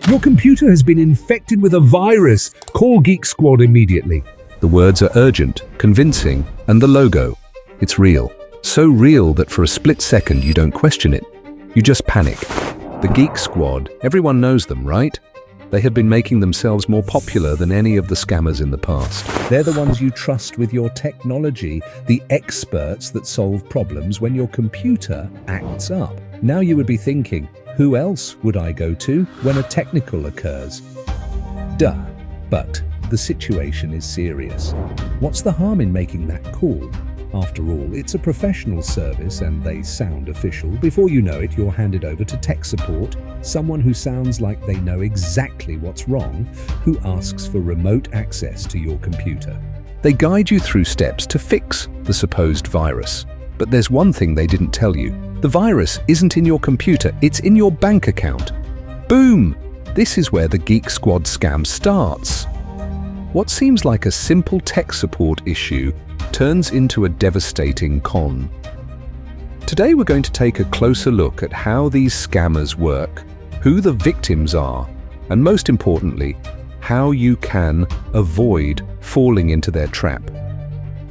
Your computer has been infected with a virus. Call Geek Squad immediately. The words are urgent, convincing, and the logo. It's real. So real that for a split second you don't question it. You just panic. The Geek Squad, everyone knows them, right? They have been making themselves more popular than any of the scammers in the past. They're the ones you trust with your technology, the experts that solve problems when your computer acts up. Now you would be thinking, who else would I go to when a technical occurs? Duh. But the situation is serious. What's the harm in making that call? After all, it's a professional service and they sound official. Before you know it, you're handed over to tech support, someone who sounds like they know exactly what's wrong, who asks for remote access to your computer. They guide you through steps to fix the supposed virus. But there's one thing they didn't tell you. The virus isn't in your computer, it's in your bank account. Boom! This is where the Geek Squad scam starts. What seems like a simple tech support issue turns into a devastating con. Today we're going to take a closer look at how these scammers work, who the victims are, and most importantly, how you can avoid falling into their trap.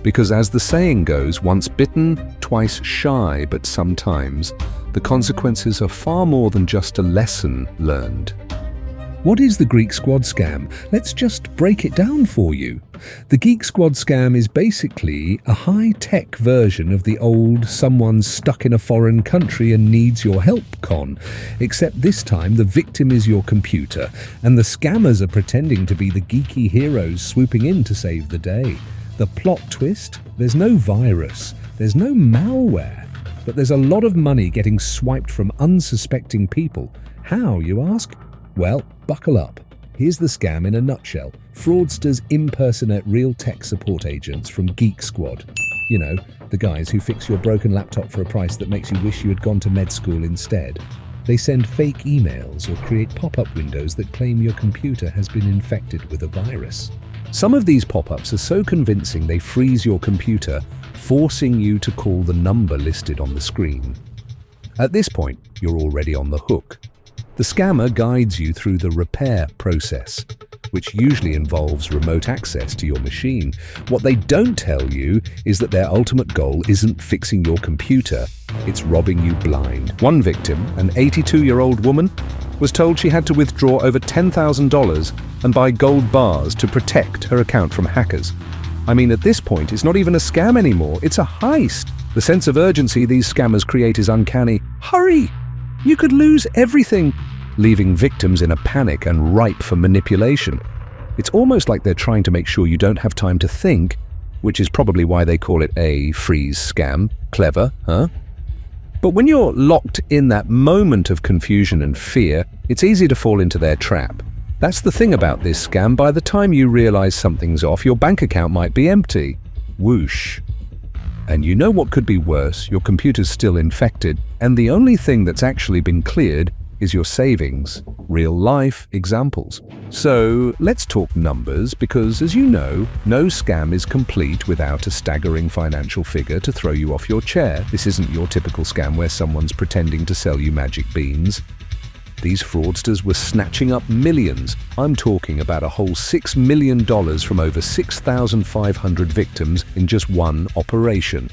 Because as the saying goes, once bitten, twice shy, but sometimes the consequences are far more than just a lesson learned. What is the Geek Squad scam? Let's just break it down for you. The Geek Squad scam is basically a high-tech version of the old someone's stuck in a foreign country and needs your help con, except this time the victim is your computer and the scammers are pretending to be the geeky heroes swooping in to save the day. The plot twist? There's no virus, there's no malware, but there's a lot of money getting swiped from unsuspecting people. How, you ask? Well, buckle up. Here's the scam in a nutshell. Fraudsters impersonate real tech support agents from Geek Squad. You know, the guys who fix your broken laptop for a price that makes you wish you had gone to med school instead. They send fake emails or create pop-up windows that claim your computer has been infected with a virus. Some of these pop-ups are so convincing they freeze your computer, forcing you to call the number listed on the screen. At this point, you're already on the hook. The scammer guides you through the repair process, which usually involves remote access to your machine. What they don't tell you is that their ultimate goal isn't fixing your computer, it's robbing you blind. One victim, an 82-year-old woman, was told she had to withdraw over $10,000 and buy gold bars to protect her account from hackers. I mean, at this point, it's not even a scam anymore, it's a heist. The sense of urgency these scammers create is uncanny. Hurry! You could lose everything, leaving victims in a panic and ripe for manipulation. It's almost like they're trying to make sure you don't have time to think, which is probably why they call it a freeze scam. Clever, huh? But when you're locked in that moment of confusion and fear, it's easy to fall into their trap. That's the thing about this scam. By the time you realize something's off, your bank account might be empty. Whoosh. And you know what could be worse? Your computer's still infected, and the only thing that's actually been cleared is your savings. Real-life examples. So let's talk numbers, because as you know, no scam is complete without a staggering financial figure to throw you off your chair. This isn't your typical scam where someone's pretending to sell you magic beans. These fraudsters were snatching up millions. I'm talking about a whole $6 million from over 6,500 victims in just one operation.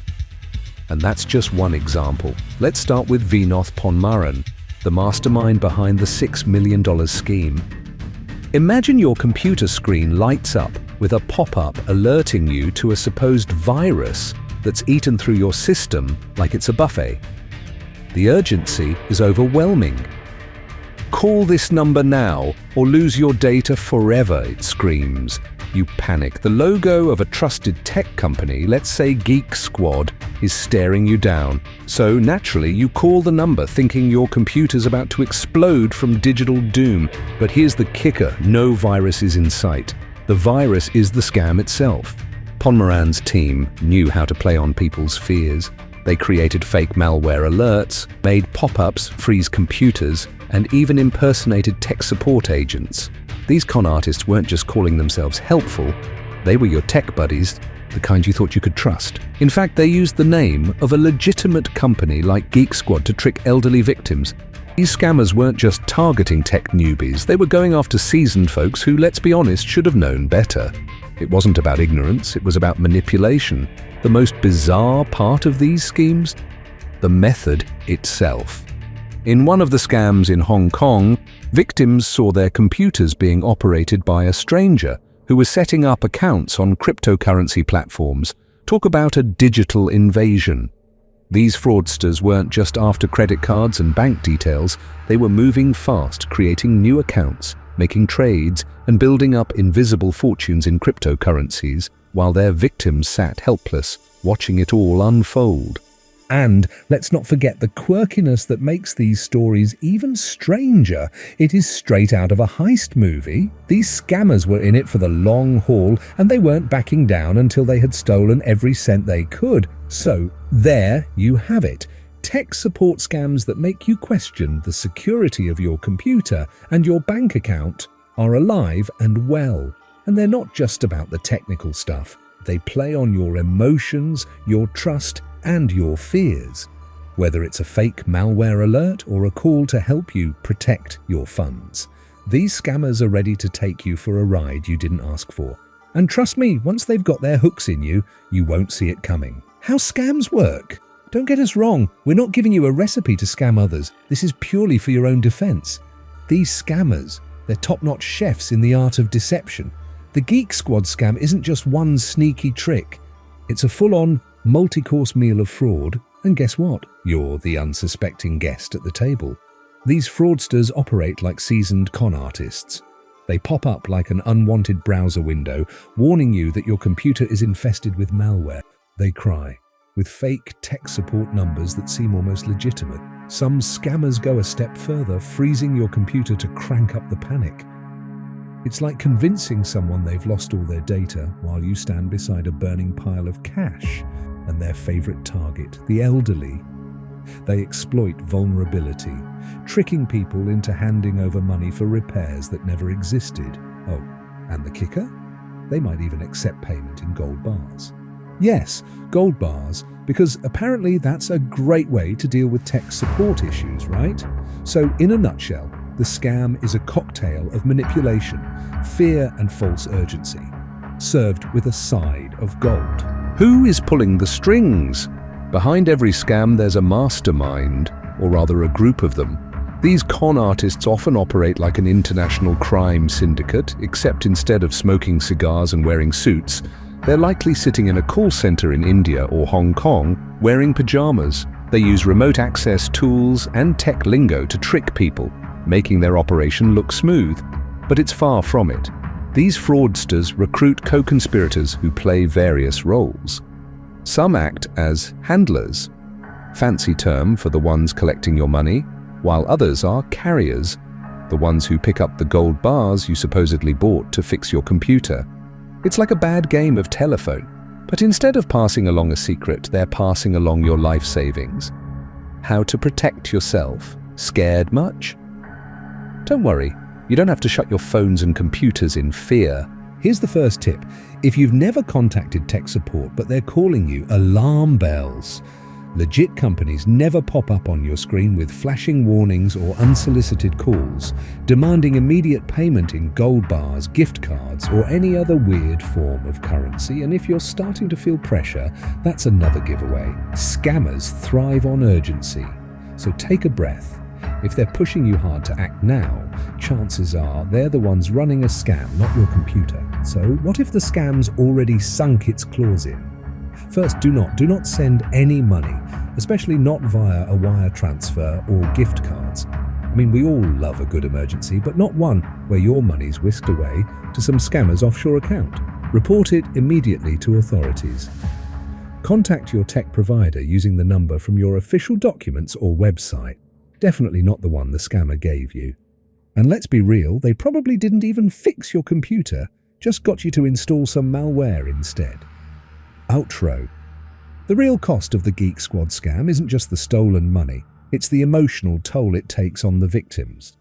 And that's just one example. Let's start with Vinoth Ponmaran, the mastermind behind the $6 million scheme. Imagine your computer screen lights up with a pop-up alerting you to a supposed virus that's eaten through your system like it's a buffet. The urgency is overwhelming. Call this number now or lose your data forever, it screams. You panic. The logo of a trusted tech company, let's say Geek Squad, is staring you down. So naturally, you call the number thinking your computer's about to explode from digital doom. But here's the kicker, no virus is in sight. The virus is the scam itself. Ponmaran's team knew how to play on people's fears. They created fake malware alerts, made pop-ups freeze computers, and even impersonated tech support agents. These con artists weren't just calling themselves helpful, they were your tech buddies, the kind you thought you could trust. In fact, they used the name of a legitimate company like Geek Squad to trick elderly victims. These scammers weren't just targeting tech newbies, they were going after seasoned folks who, let's be honest, should have known better. It wasn't about ignorance, it was about manipulation. The most bizarre part of these schemes? The method itself. In one of the scams in Hong Kong, victims saw their computers being operated by a stranger who was setting up accounts on cryptocurrency platforms. Talk about a digital invasion. These fraudsters weren't just after credit cards and bank details, they were moving fast, creating new accounts, making trades, and building up invisible fortunes in cryptocurrencies, while their victims sat helpless, watching it all unfold. And let's not forget the quirkiness that makes these stories even stranger. It is straight out of a heist movie. These scammers were in it for the long haul, and they weren't backing down until they had stolen every cent they could. So there you have it. Tech support scams that make you question the security of your computer and your bank account are alive and well. And they're not just about the technical stuff. They play on your emotions, your trust, and your fears. Whether it's a fake malware alert or a call to help you protect your funds, these scammers are ready to take you for a ride you didn't ask for. And trust me, once they've got their hooks in you, you won't see it coming. How scams work? Don't get us wrong, we're not giving you a recipe to scam others. This is purely for your own defense. These scammers, they're top-notch chefs in the art of deception. The Geek Squad scam isn't just one sneaky trick. It's a full-on, multi-course meal of fraud, and guess what? You're the unsuspecting guest at the table. These fraudsters operate like seasoned con artists. They pop up like an unwanted browser window, warning you that your computer is infested with malware. They cry, with fake tech support numbers that seem almost legitimate. Some scammers go a step further, freezing your computer to crank up the panic. It's like convincing someone they've lost all their data while you stand beside a burning pile of cash and their favorite target, the elderly. They exploit vulnerability, tricking people into handing over money for repairs that never existed. Oh, and the kicker? They might even accept payment in gold bars. Yes, gold bars, because apparently that's a great way to deal with tech support issues, right? So in a nutshell, the scam is a cocktail of manipulation, fear and false urgency, served with a side of gold. Who is pulling the strings? Behind every scam there's a mastermind, or rather a group of them. These con artists often operate like an international crime syndicate, except instead of smoking cigars and wearing suits, they're likely sitting in a call center in India or Hong Kong wearing pajamas. They use remote access tools and tech lingo to trick people, making their operation look smooth. But it's far from it. These fraudsters recruit co-conspirators who play various roles. Some act as handlers, fancy term for the ones collecting your money, while others are carriers, the ones who pick up the gold bars you supposedly bought to fix your computer. It's like a bad game of telephone, but instead of passing along a secret, they're passing along your life savings. How to protect yourself? Scared much? Don't worry, you don't have to shut your phones and computers in fear. Here's the first tip. If you've never contacted tech support but they're calling you, alarm bells. Legit companies never pop up on your screen with flashing warnings or unsolicited calls, demanding immediate payment in gold bars, gift cards, or any other weird form of currency. And if you're starting to feel pressure, that's another giveaway. Scammers thrive on urgency. So take a breath. If they're pushing you hard to act now, chances are they're the ones running a scam, not your computer. So what if the scam's already sunk its claws in? First, do not send any money, especially not via a wire transfer or gift cards. I mean, we all love a good emergency, but not one where your money's whisked away to some scammer's offshore account. Report it immediately to authorities. Contact your tech provider using the number from your official documents or website. Definitely not the one the scammer gave you. And let's be real, they probably didn't even fix your computer, just got you to install some malware instead. Outro. The real cost of the Geek Squad scam isn't just the stolen money, it's the emotional toll it takes on the victims.